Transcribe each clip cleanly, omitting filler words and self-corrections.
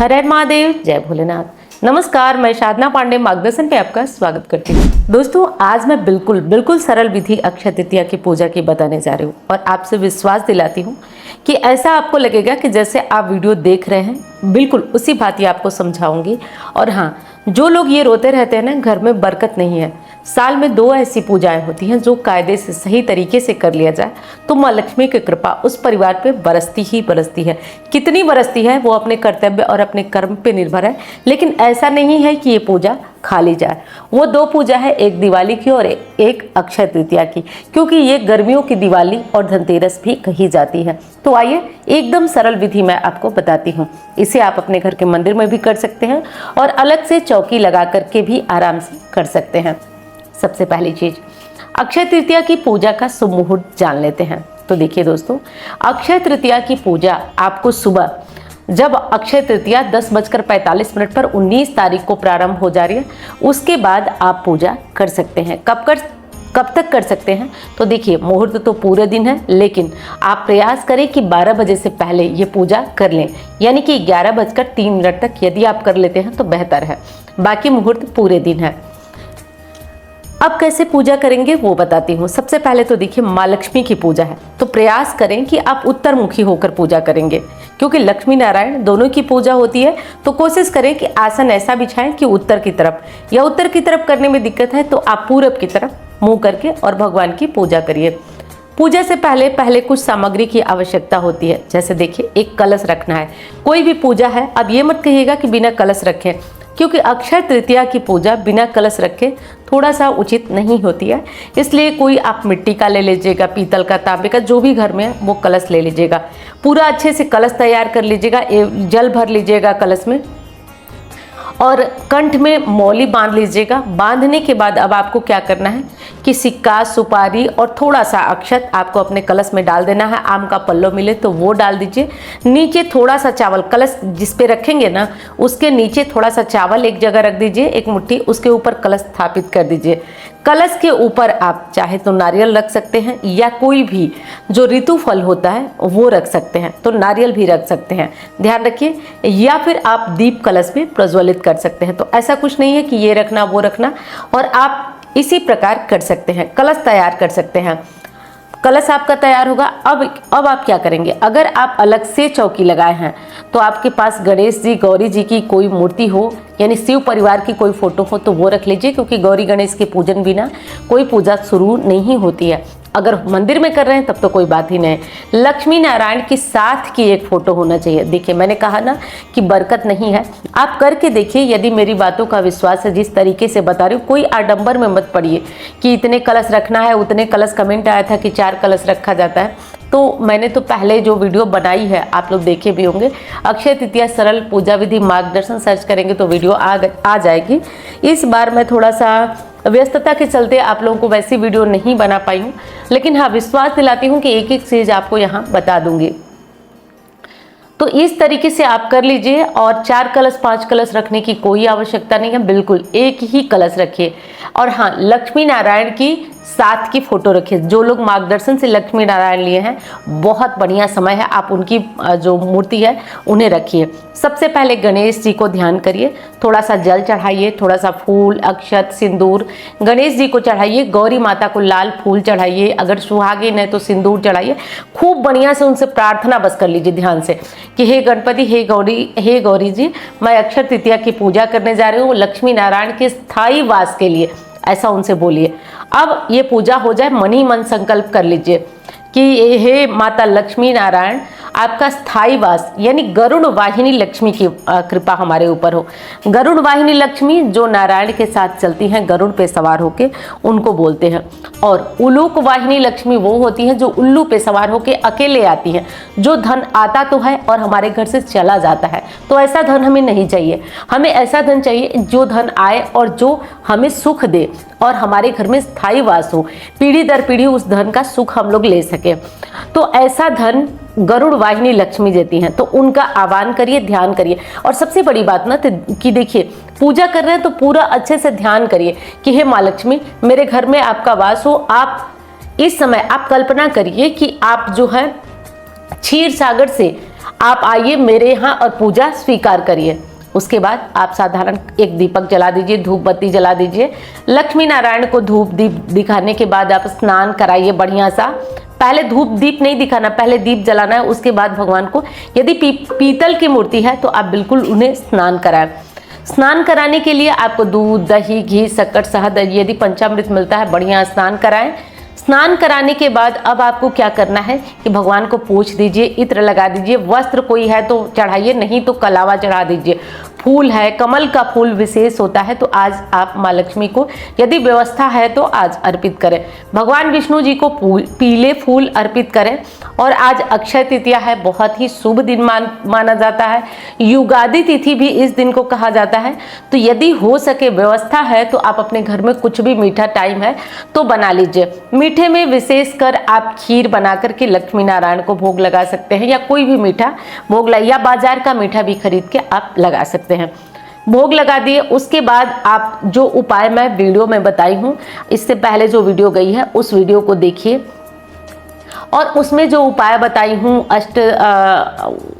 हर हर महादेव, जय भोलेनाथ। नमस्कार, मैं साधना पांडे मार्गदर्शन पे आपका स्वागत करती हूँ। दोस्तों, आज मैं बिल्कुल सरल विधि अक्षय तृतीया की पूजा की बताने जा रही हूँ और आपसे विश्वास दिलाती हूँ कि ऐसा आपको लगेगा कि जैसे आप वीडियो देख रहे हैं, बिल्कुल उसी भांति आपको समझाऊंगी। और हाँ, जो लोग ये रोते रहते हैं ना घर में बरकत नहीं है, साल में 2 ऐसी पूजाएं होती हैं जो कायदे से सही तरीके से कर लिया जाए तो माँ लक्ष्मी की कृपा उस परिवार पे बरसती ही बरसती है। कितनी बरसती है वो अपने कर्तव्य और अपने कर्म पे निर्भर है, लेकिन ऐसा नहीं है कि ये पूजा खा ली जाए। वो 2 पूजा है, एक दिवाली की और एक अक्षय तृतीया की, क्योंकि ये गर्मियों की दिवाली और धनतेरस भी कही जाती है। तो आइए एकदम सरल विधि मैं आपको बताती हूँ। इसे आप अपने घर के मंदिर में भी कर सकते हैं और अलग से चौकी लगा करके भी आराम से कर सकते हैं। सबसे पहली चीज, अक्षय तृतीया की पूजा का शुभ मुहूर्त जान लेते हैं। तो देखिए दोस्तों, अक्षय तृतीया की पूजा आपको सुबह, जब अक्षय तृतीया 10:45 पर 19 तारीख को प्रारंभ हो जा रही है, उसके बाद आप पूजा कर सकते हैं। कब तक कर सकते हैं? तो देखिए, मुहूर्त तो पूरे दिन है, लेकिन आप प्रयास करें कि 12 बजे से पहले ये पूजा कर लें, यानी कि 11:03 तक यदि आप कर लेते हैं तो बेहतर है। बाकी मुहूर्त पूरे दिन है। अब कैसे पूजा करेंगे वो बताती हूँ। सबसे पहले तो देखिए, माँ लक्ष्मी की पूजा है तो प्रयास करें कि आप उत्तरमुखी होकर पूजा करेंगे, क्योंकि लक्ष्मी नारायण दोनों की पूजा होती है। तो कोशिश करें कि आसन ऐसा बिछाएं कि उत्तर की तरफ, या उत्तर की तरफ करने में दिक्कत है तो आप पूरब की तरफ मुंह करके और भगवान की पूजा करिए। पूजा से पहले कुछ सामग्री की आवश्यकता होती है। जैसे देखिए, एक कलश रखना है। कोई भी पूजा है, अब ये मत कहिएगा कि बिना कलश रखें, क्योंकि अक्षय तृतीया की पूजा बिना कलश रखे थोड़ा सा उचित नहीं होती है। इसलिए कोई आप मिट्टी का ले लीजिएगा, पीतल का, तांबे का, जो भी घर में है वो कलश ले लीजिएगा। पूरा अच्छे से कलश तैयार कर लीजिएगा, जल भर लीजिएगा कलश में और कंठ में मौली बांध लीजिएगा। बांधने के बाद अब आपको क्या करना है कि सिक्का, सुपारी और थोड़ा सा अक्षत आपको अपने कलश में डाल देना है। आम का पल्लो मिले तो वो डाल दीजिए। नीचे थोड़ा सा चावल, कलश जिस पे रखेंगे ना उसके नीचे थोड़ा सा चावल एक जगह रख दीजिए, एक मुट्ठी, उसके ऊपर कलश स्थापित कर दीजिए। कलश के ऊपर आप चाहे तो नारियल रख सकते हैं, या कोई भी जो ऋतु फल होता है वो रख सकते हैं, तो नारियल भी रख सकते हैं, ध्यान रखिए। या फिर आप दीप कलश में प्रज्वलित कर सकते हैं। तो ऐसा कुछ नहीं है कि ये रखना वो रखना, और आप इसी प्रकार कर सकते हैं, कलश तैयार कर सकते हैं। कलश आपका तैयार होगा। अब आप क्या करेंगे? अगर आप अलग से चौकी लगाए हैं तो आपके पास गणेश जी, गौरी जी की कोई मूर्ति हो, यानी शिव परिवार की कोई फोटो हो तो वो रख लीजिए, क्योंकि गौरी गणेश के पूजन बिना कोई पूजा शुरू नहीं होती है। अगर मंदिर में कर रहे हैं तब तो कोई बात ही नहीं। लक्ष्मी नारायण की साथ की एक फोटो होना चाहिए। देखिए, मैंने कहा ना कि बरकत नहीं है, आप करके देखिए। यदि मेरी बातों का विश्वास है, जिस तरीके से बता रही हूँ, कोई आडंबर में मत पड़िए कि इतने कलश रखना है, उतने कलश। कमेंट आया था कि 4 कलश रखा जाता है, तो मैंने तो पहले जो वीडियो बनाई है आप लोग देखे भी होंगे। अक्षय तृतीया सरल पूजा विधि मार्गदर्शन सर्च करेंगे तो वीडियो आ जाएगी। इस बार मैं थोड़ा सा व्यस्तता के चलते आप लोगों को वैसी वीडियो नहीं बना पाई हूँ, लेकिन हाँ, विश्वास दिलाती हूँ कि एक चीज़ आपको यहाँ बता दूंगी। तो इस तरीके से आप कर लीजिए। और 4 कलश 5 कलश रखने की कोई आवश्यकता नहीं है, बिल्कुल एक ही कलश रखिए। और हाँ, लक्ष्मी नारायण की साथ की फोटो रखिए। जो लोग मार्गदर्शन से लक्ष्मी नारायण लिए हैं, बहुत बढ़िया समय है, आप उनकी जो मूर्ति है उन्हें रखिए। सबसे पहले गणेश जी को ध्यान करिए, थोड़ा सा जल चढ़ाइए, थोड़ा सा फूल, अक्षत, सिंदूर गणेश जी को चढ़ाइए। गौरी माता को लाल फूल चढ़ाइए, अगर सुहागिन है तो सिंदूर चढ़ाइए। खूब बढ़िया से उनसे प्रार्थना बस कर लीजिए ध्यान से कि हे गणपति, हे गौरी जी, मैं अक्षय तृतीया की पूजा करने जा रही हूँ लक्ष्मी नारायण के स्थायी वास के लिए, ऐसा उनसे बोलिए। अब ये पूजा हो जाए, मन ही मन संकल्प कर लीजिए कि हे माता लक्ष्मी नारायण, आपका स्थायी वास यानी गरुड़ वाहिनी लक्ष्मी की कृपा हमारे ऊपर हो। गरुड़ वाहिनी लक्ष्मी जो नारायण के साथ चलती हैं, गरुड़ पे सवार होके, उनको बोलते हैं। और उलूक वाहिनी लक्ष्मी वो होती हैं जो उल्लू पे सवार होके अकेले आती हैं, जो धन आता तो है और हमारे घर से चला जाता है। तो ऐसा धन हमें नहीं चाहिए, हमें ऐसा धन चाहिए जो धन आए और जो हमें सुख दे और हमारे घर में स्थायी वास हो, पीढ़ी दर पीढ़ी उस धन का सुख हम लोग ले सके। तो ऐसा धन गरुड़ वाहिनी लक्ष्मी देती हैं, तो उनका आह्वान करिए, ध्यान करिए। और सबसे बड़ी बात ना कि देखिए, पूजा कर रहे हैं तो पूरा अच्छे से ध्यान करिए कि हे माँ लक्ष्मी, मेरे घर में आपका वास हो। आप इस समय आप कल्पना करिए कि आप जो है क्षीर सागर से आप आइए मेरे यहाँ और पूजा स्वीकार करिए। उसके बाद आप साधारण एक दीपक जला दीजिए, धूप बत्ती जला दीजिए। लक्ष्मी नारायण को धूप दीप दिखाने के बाद आप स्नान कराइए बढ़िया सा। पहले धूप दीप नहीं दिखाना, पहले दीप जलाना है, उसके बाद भगवान को, यदि पीतल की मूर्ति है तो आप बिल्कुल उन्हें स्नान कराएं। स्नान कराने के लिए आपको दूध, दही, घी, शक्कर, शहद, यदि पंचामृत मिलता है बढ़िया स्नान कराएं। स्नान कराने के बाद अब आपको क्या करना है कि भगवान को पोंछ दीजिए, इत्र लगा दीजिए, वस्त्र कोई है तो चढ़ाइए, नहीं तो कलावा चढ़ा दीजिए। फूल है, कमल का फूल विशेष होता है, तो आज आप माँ लक्ष्मी को यदि व्यवस्था है तो आज अर्पित करें। भगवान विष्णु जी को पीले फूल अर्पित करें। और आज अक्षय तृतीया है, बहुत ही शुभ दिन माना जाता है। युगादि तिथि भी इस दिन को कहा जाता है। तो यदि हो सके, व्यवस्था है, तो आप अपने घर में कुछ भी मीठा टाइम है तो बना लीजिए। मीठे में विशेषकर आप खीर बना करके लक्ष्मी नारायण को भोग लगा सकते हैं, या कोई भी मीठा भोग या बाजार का मीठा भी खरीद के आप लगा सकते हैं। भोग लगा दिए, उसके बाद आप जो उपाय मैं वीडियो में बताई हूँ, इससे पहले जो वीडियो गई है उस वीडियो को देखिए, और उसमें जो उपाय बताई हूँ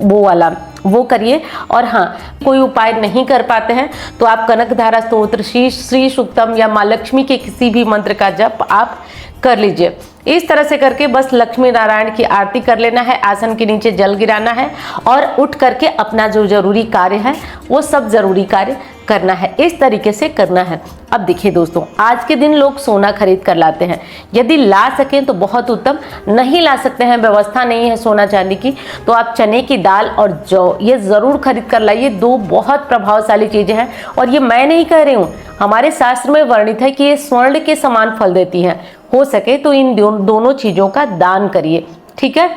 वो वाला वो करिए। और हाँ, कोई उपाय नहीं कर पाते हैं तो आप कनकधारा स्तोत्र, श्री सूक्तम या माँ लक्ष्मी के किसी भी मंत्र का जप आप कर लीजिए। इस तरह से करके बस लक्ष्मी नारायण की आरती कर लेना है, आसन के नीचे जल गिराना है और उठ करके अपना जो जरूरी कार्य है वो सब जरूरी कार्य करना है। इस तरीके से करना है। अब देखिए दोस्तों, आज के दिन लोग सोना खरीद कर लाते हैं, यदि ला सकें तो बहुत उत्तम, नहीं ला सकते हैं, व्यवस्था नहीं है सोना चांदी की, तो आप चने की दाल और जौ ये जरूर खरीद कर लाइए। दो बहुत प्रभावशाली चीजें हैं, और ये मैं नहीं कह रही हूँ, हमारे शास्त्र में वर्णित है कि ये स्वर्ण के समान फल देती हैं। हो सके तो इन दोनों चीजों का दान करिए, ठीक है।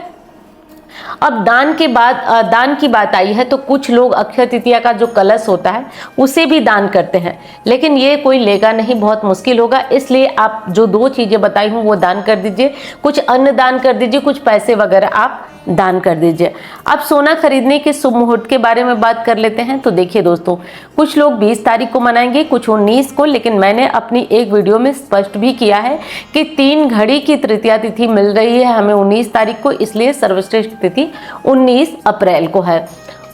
अब दान की बात आई है तो कुछ लोग अक्षय तृतीया का जो कलश होता है उसे भी दान करते हैं, लेकिन ये कोई लेगा नहीं, बहुत मुश्किल होगा। इसलिए आप जो दो चीजें बताई हूँ वो दान कर दीजिए, कुछ अन्न दान कर दीजिए, कुछ पैसे वगैरह आप दान कर दीजिए। अब सोना खरीदने के शुभ मुहूर्त के बारे में बात कर लेते हैं। तो देखिए दोस्तों, कुछ लोग 20 तारीख को मनाएंगे, कुछ 19 को, लेकिन मैंने अपनी एक वीडियो में स्पष्ट भी किया है कि 3 घड़ी की तृतीया तिथि मिल रही है हमें 19 तारीख को, इसलिए सर्वश्रेष्ठ तिथि 19 अप्रैल को है।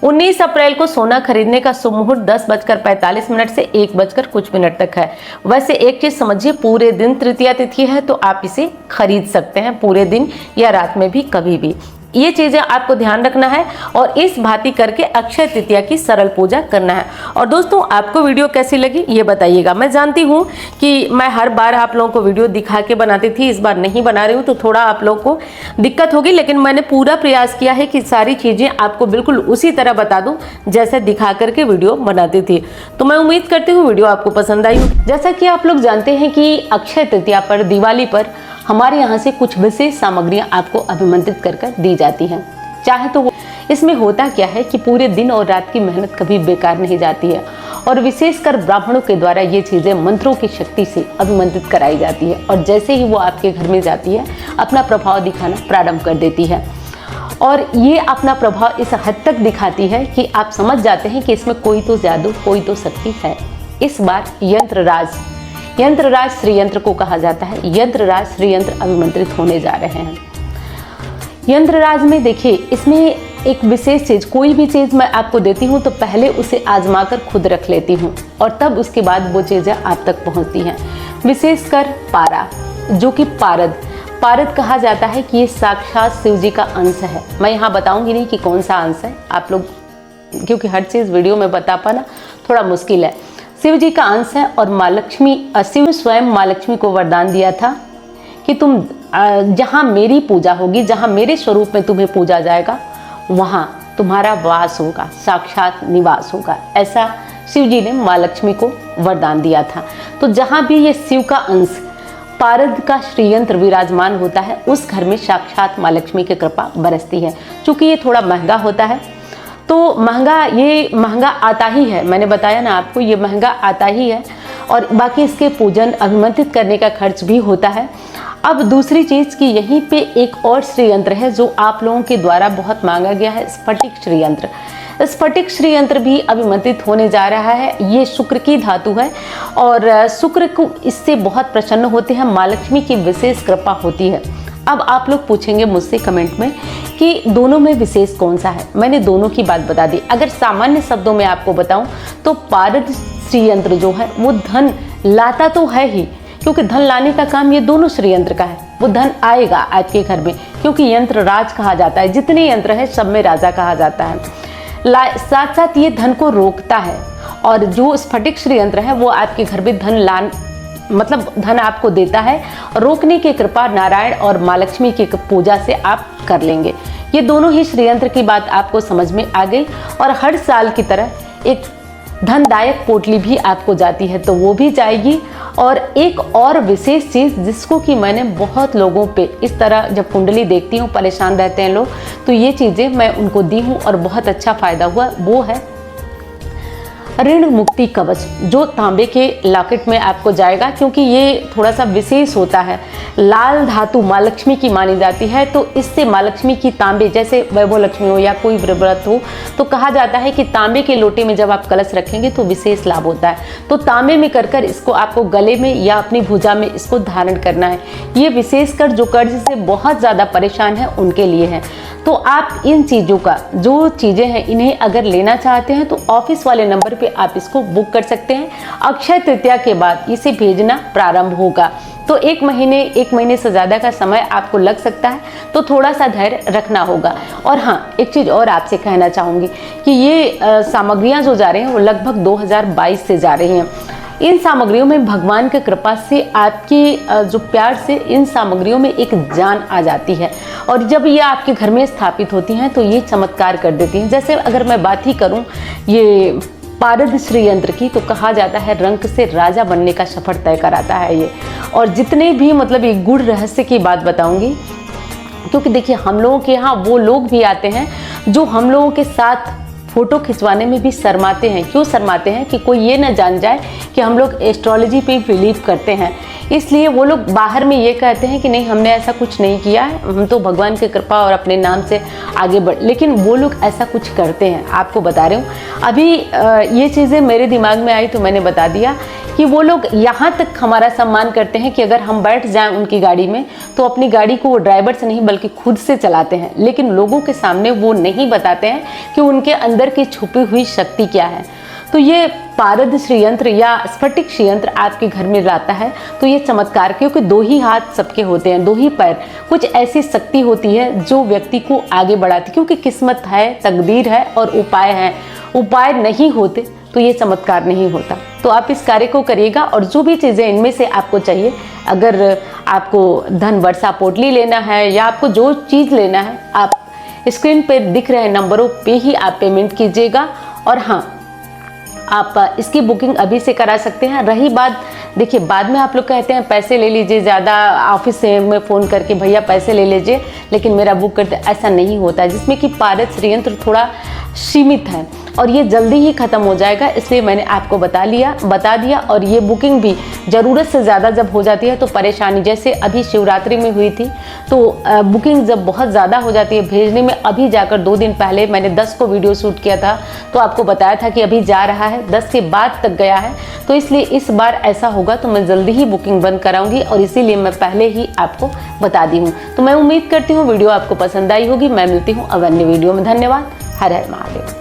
19 अप्रैल को सोना खरीदने का शुभ मुहूर्त 10:45 से 1 तक है। वैसे एक चीज समझिए, पूरे दिन तृतीया तिथि है तो आप इसे खरीद सकते हैं, पूरे दिन या रात में भी, कभी भी। ये चीजें आपको ध्यान रखना है और इस भांति करके अक्षय तृतीया की सरल पूजा करना है। और दोस्तों, आपको वीडियो कैसी लगी ये बताइएगा। मैं जानती हूँ कि मैं हर बार आप लोगों को वीडियो दिखा के बनाती थी, इस बार नहीं बना रही हूँ तो थोड़ा आप लोगों को दिक्कत होगी, लेकिन मैंने पूरा प्रयास किया है कि सारी चीजें आपको बिल्कुल उसी तरह बता दूं जैसे दिखा करके वीडियो बनाती थी। तो मैं उम्मीद करती हूँ वीडियो आपको पसंद आई। जैसा कि आप लोग जानते हैं कि अक्षय तृतीया पर, दिवाली पर हमारे यहाँ से कुछ विशेष सामग्रियाँ आपको अभिमंत्रित कर दी जाती हैं। चाहे तो वो, इसमें होता क्या है कि पूरे दिन और रात की मेहनत कभी बेकार नहीं जाती है, और विशेषकर ब्राह्मणों के द्वारा ये चीज़ें मंत्रों की शक्ति से अभिमंत्रित कराई जाती है, और जैसे ही वो आपके घर में जाती है अपना प्रभाव दिखाना प्रारंभ कर देती है। और ये अपना प्रभाव इस हद तक दिखाती है कि आप समझ जाते हैं कि इसमें कोई तो जादू, कोई तो शक्ति है। इस बार यंत्रराज श्रीयंत्र को कहा जाता है, यंत्रराज श्रीयंत्र अभिमंत्रित होने जा रहे हैं। यंत्रराज में देखिए, इसमें एक विशेष चीज, कोई भी चीज मैं आपको देती हूँ तो पहले उसे आजमा कर खुद रख लेती हूँ, और तब उसके बाद वो चीजें आप तक पहुँचती हैं। विशेषकर पारा, जो कि पारद कहा जाता है कि ये साक्षात शिव जी का अंश है। मैं यहाँ बताऊंगी नहीं कि कौन सा अंश है, आप लोग, क्योंकि हर चीज वीडियो में बता पाना थोड़ा मुश्किल है। शिव जी का अंश है, और माँ लक्ष्मी, शिव स्वयं माँ लक्ष्मी को वरदान दिया था कि तुम जहाँ मेरी पूजा होगी, जहाँ मेरे स्वरूप में तुम्हें पूजा जाएगा, वहाँ तुम्हारा वास होगा, साक्षात निवास होगा। ऐसा शिव जी ने माँ लक्ष्मी को वरदान दिया था। तो जहाँ भी ये शिव का अंश, पारद का श्रीयंत्र विराजमान होता है, उस घर में साक्षात माँ लक्ष्मी की कृपा बरसती है। चूँकि ये थोड़ा महंगा होता है, तो ये महंगा आता ही है, मैंने बताया ना आपको, ये महंगा आता ही है, और बाकी इसके पूजन, अभिमंत्रित करने का खर्च भी होता है। अब दूसरी चीज़ कि यहीं पे एक और श्रीयंत्र है जो आप लोगों के द्वारा बहुत मांगा गया है, स्फटिक श्रीयंत्र। स्फटिक श्रीयंत्र भी अभिमंत्रित होने जा रहा है। ये शुक्र की धातु है, और शुक्र को इससे बहुत प्रसन्न होते हैं, माँ लक्ष्मी की विशेष कृपा होती है। अब आप लोग पूछेंगे मुझसे कमेंट में कि दोनों में विशेष कौन सा है। मैंने दोनों की बात बता दी। अगर सामान्य शब्दों में आपको बताऊं तो पारद श्रीयंत्र जो है वो धन लाता तो है ही, क्योंकि धन लाने का काम ये दोनों श्रीयंत्र का है। वो धन आएगा आपके घर में, क्योंकि यंत्र राज कहा जाता है। जितने यंत्र है सब में राजा कहा जाता है। साथ साथ ये धन को रोकता है। और जो स्फटिक श्रीयंत्र है वो आपके घर में धन आपको देता है। रोकने की कृपा नारायण और माँ लक्ष्मी की पूजा से आप कर लेंगे। ये दोनों ही श्रीयंत्र की बात आपको समझ में आ गई। और हर साल की तरह एक धनदायक पोटली भी आपको जाती है तो वो भी जाएगी। और एक और विशेष चीज़ जिसको कि मैंने बहुत लोगों पे इस तरह जब कुंडली देखती हूँ परेशान रहते हैं लोग, तो ये चीज़ें मैं उनको दी हूँ और बहुत अच्छा फ़ायदा हुआ। वो है ऋण मुक्ति कवच, जो तांबे के लॉकेट में आपको जाएगा, क्योंकि ये थोड़ा सा विशेष होता है। लाल धातु माँ लक्ष्मी की मानी जाती है, तो इससे माँ लक्ष्मी की तांबे, जैसे वैभव लक्ष्मी हो या कोई व्रत हो, तो कहा जाता है कि तांबे के लोटे में जब आप कलश रखेंगे तो विशेष लाभ होता है। तो तांबे में कर इसको आपको गले में या अपनी भुजा में इसको धारण करना है। ये विशेषकर जो कर्ज से बहुत ज़्यादा परेशान है उनके लिए है। तो आप इन चीज़ों का, जो चीज़ें हैं, इन्हें अगर लेना चाहते हैं तो ऑफिस वाले नंबर पे आप इसको बुक कर सकते हैं। अक्षय तृतीया के बाद इसे भेजना प्रारंभ होगा, तो एक महीने से ज़्यादा का समय आपको लग सकता है, तो थोड़ा सा धैर्य रखना होगा। और हाँ, एक चीज़ और आपसे कहना चाहूँगी कि ये सामग्रियाँ जो जा रही हैं वो लगभग 2022 से जा रही हैं। इन सामग्रियों में भगवान की कृपा से, आपकी जो प्यार से इन सामग्रियों में एक जान आ जाती है। और जब ये आपके घर में स्थापित होती हैं तो ये चमत्कार कर देती हैं। जैसे अगर मैं बात ही करूं ये पारद श्रीयंत्र की, तो कहा जाता है रंक से राजा बनने का सफर तय कराता है ये। और जितने भी ये गूढ़ रहस्य की बात बताऊंगी, क्योंकि देखिए हम लोगों के यहाँ वो लोग भी आते हैं जो हम लोगों के साथ फोटो खिंचवाने में भी शर्माते हैं। क्यों शर्माते हैं? कि कोई ये ना जान जाए कि हम लोग एस्ट्रोलॉजी पे बिलीव करते हैं, इसलिए वो लोग बाहर में ये कहते हैं कि नहीं, हमने ऐसा कुछ नहीं किया है, हम तो भगवान की कृपा और अपने नाम से आगे बढ़। लेकिन वो लोग ऐसा कुछ करते हैं, आपको बता रही हूँ। अभी ये चीज़ें मेरे दिमाग में आई तो मैंने बता दिया कि वो लोग यहाँ तक हमारा सम्मान करते हैं कि अगर हम बैठ जाएं उनकी गाड़ी में तो अपनी गाड़ी को वो ड्राइवर से नहीं बल्कि खुद से चलाते हैं। लेकिन लोगों के सामने वो नहीं बताते हैं कि उनके अंदर की छुपी हुई शक्ति क्या है। तो ये पारद श्रीयंत्र या स्फटिक श्रीयंत्र आपके घर में लाता है तो ये चमत्कार, क्योंकि दो ही हाथ सबके होते हैं, दो ही पैर, कुछ ऐसी शक्ति होती है जो व्यक्ति को आगे बढ़ाती, क्योंकि किस्मत है, तकदीर है और उपाय है। उपाय नहीं होते तो ये चमत्कार नहीं होता। तो आप इस कार्य को करिएगा। और जो भी चीज़ें इनमें से आपको चाहिए, अगर आपको धन वर्षा पोटली लेना है या आपको जो चीज़ लेना है, आप स्क्रीन पे दिख रहे नंबरों पे ही आप पेमेंट कीजिएगा। और हाँ, आप इसकी बुकिंग अभी से करा सकते हैं। रही बात, देखिए बाद में आप लोग कहते हैं पैसे ले लीजिए, ज़्यादा ऑफिस से में फ़ोन करके भैया पैसे ले लीजिए लेकिन मेरा बुक करते, ऐसा नहीं होता है। जिसमें कि पारद श्रीयंत्र थोड़ा सीमित है और ये जल्दी ही ख़त्म हो जाएगा, इसलिए मैंने आपको बता दिया। और ये बुकिंग भी ज़रूरत से ज़्यादा जब हो जाती है तो परेशानी, जैसे अभी शिवरात्रि में हुई थी तो बुकिंग जब बहुत ज़्यादा हो जाती है भेजने में, अभी जाकर 2 दिन पहले मैंने 10 को वीडियो शूट किया था तो आपको बताया था कि अभी जा रहा है, 10 के बाद तक गया है। तो इसलिए इस बार ऐसा होगा तो मैं जल्दी ही बुकिंग बंद कराऊंगी और इसीलिए मैं पहले ही आपको बता दी हूँ। तो मैं उम्मीद करती हूँ वीडियो आपको पसंद आई होगी। मैं मिलती हूँ अब अन्य वीडियो में। धन्यवाद। हर हर महादेव।